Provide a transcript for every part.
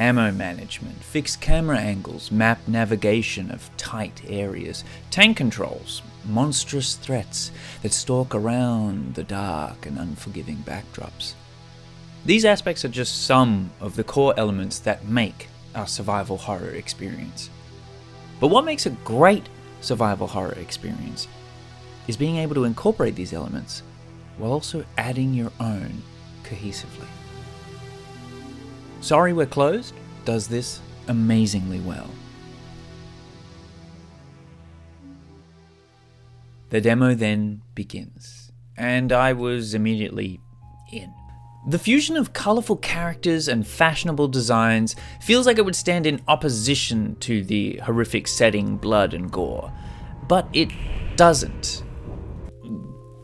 ammo management, fixed camera angles, map navigation of tight areas, tank controls, monstrous threats that stalk around the dark and unforgiving backdrops. These aspects are just some of the core elements that make our survival horror experience. But what makes a great survival horror experience is being able to incorporate these elements while also adding your own cohesively. Sorry We're Closed does this amazingly well. The demo then begins, and I was immediately in. The fusion of colourful characters and fashionable designs feels like it would stand in opposition to the horrific setting, blood and gore, but it doesn't.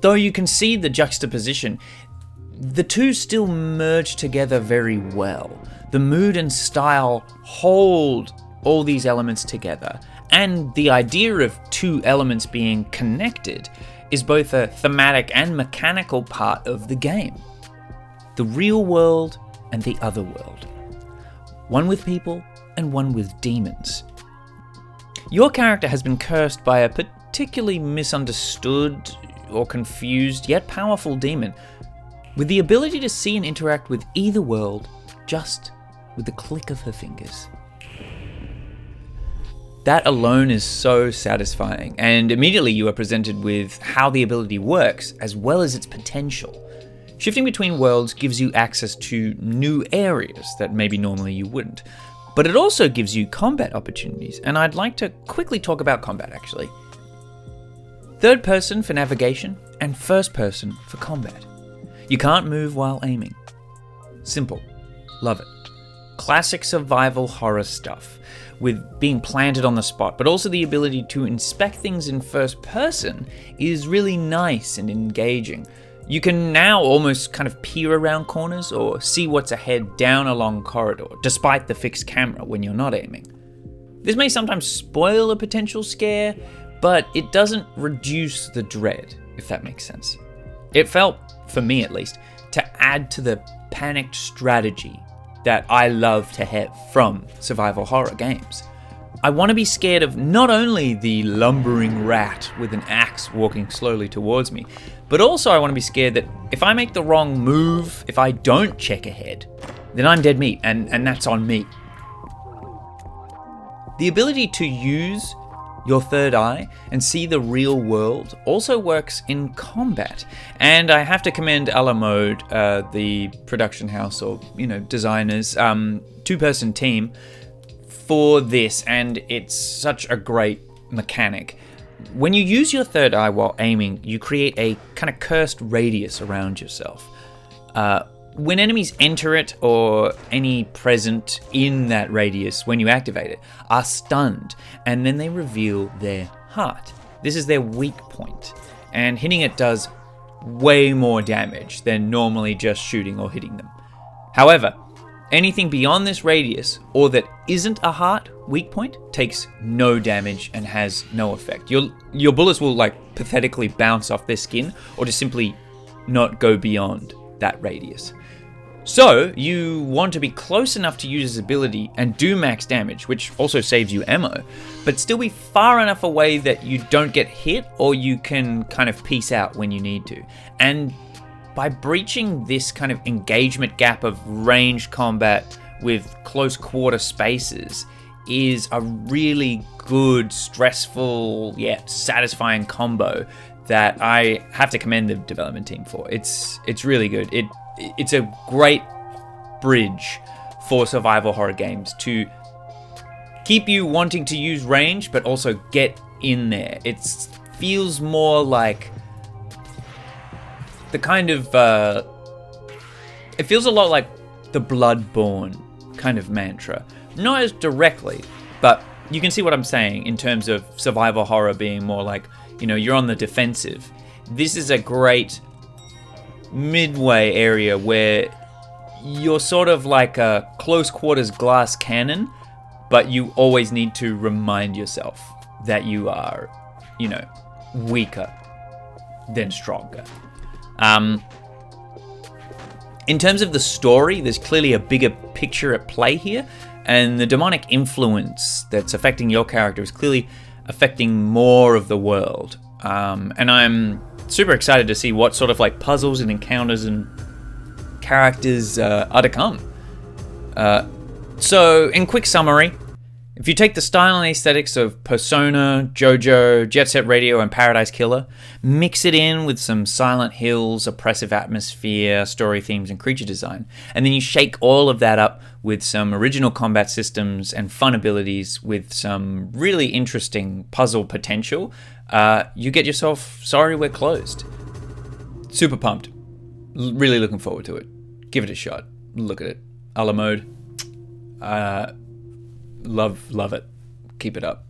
Though you can see the juxtaposition, the two still merge together very well. The mood and style hold all these elements together, and the idea of two elements being connected is both a thematic and mechanical part of the game. The real world and the other world. One with people and one with demons. Your character has been cursed by a particularly misunderstood or confused yet powerful demon with the ability to see and interact with either world just with the click of her fingers. That alone is so satisfying, and immediately you are presented with how the ability works as well as its potential. Shifting between worlds gives you access to new areas that maybe normally you wouldn't, but it also gives you combat opportunities, and I'd like to quickly talk about combat actually. Third person for navigation and first person for combat. You can't move while aiming. Simple. Love it. Classic survival horror stuff, with being planted on the spot, but also the ability to inspect things in first person is really nice and engaging. You can now almost kind of peer around corners or see what's ahead down a long corridor, despite the fixed camera when you're not aiming. This may sometimes spoil a potential scare, but it doesn't reduce the dread, if that makes sense. It felt, for me at least, to add to the panicked strategy that I love to have from survival horror games. I want to be scared of not only the lumbering rat with an axe walking slowly towards me, but also I want to be scared that if I make the wrong move, if I don't check ahead, then I'm dead meat, and that's on me. The ability to use your third eye and see the real world also works in combat, and I have to commend A La Mode, the production house or designers, two-person team for this, and it's such a great mechanic. When you use your third eye while aiming, you create a kind of cursed radius around yourself. When enemies enter it, or any present in that radius when you activate it, are stunned, and then they reveal their heart. This is their weak point, and hitting it does way more damage than normally just shooting or hitting them. However, anything beyond this radius, or that isn't a heart weak point, takes no damage and has no effect. Your bullets will pathetically bounce off their skin, or just simply not go beyond that radius. So you want to be close enough to use his ability and do max damage, which also saves you ammo, but still be far enough away that you don't get hit, or you can kind of peace out when you need to. And by breaching this kind of engagement gap of ranged combat with close quarter spaces is a really good, stressful, yet satisfying combo that I have to commend the development team for. It's really good. It's a great bridge for survival horror games to keep you wanting to use range, but also get in there. It feels more like the kind of... it feels a lot like the Bloodborne kind of mantra. Not as directly, but you can see what I'm saying in terms of survival horror being more like, you're on the defensive. This is a great midway area where you're sort of like a close quarters glass cannon, but you always need to remind yourself that you are, weaker than stronger. In terms of the story, there's clearly a bigger picture at play here, and the demonic influence that's affecting your character is clearly affecting more of the world. And I'm super excited to see what sort of like puzzles and encounters and characters are to come. So, in quick summary, if you take the style and aesthetics of Persona, JoJo, Jet Set Radio, and Paradise Killer, mix it in with some Silent Hills, oppressive atmosphere, story themes, and creature design, and then you shake all of that up with some original combat systems and fun abilities with some really interesting puzzle potential, you get yourself Sorry We're Closed. Super pumped. Really looking forward to it. Give it a shot. Look at it. A la mode. Love it. Keep it up.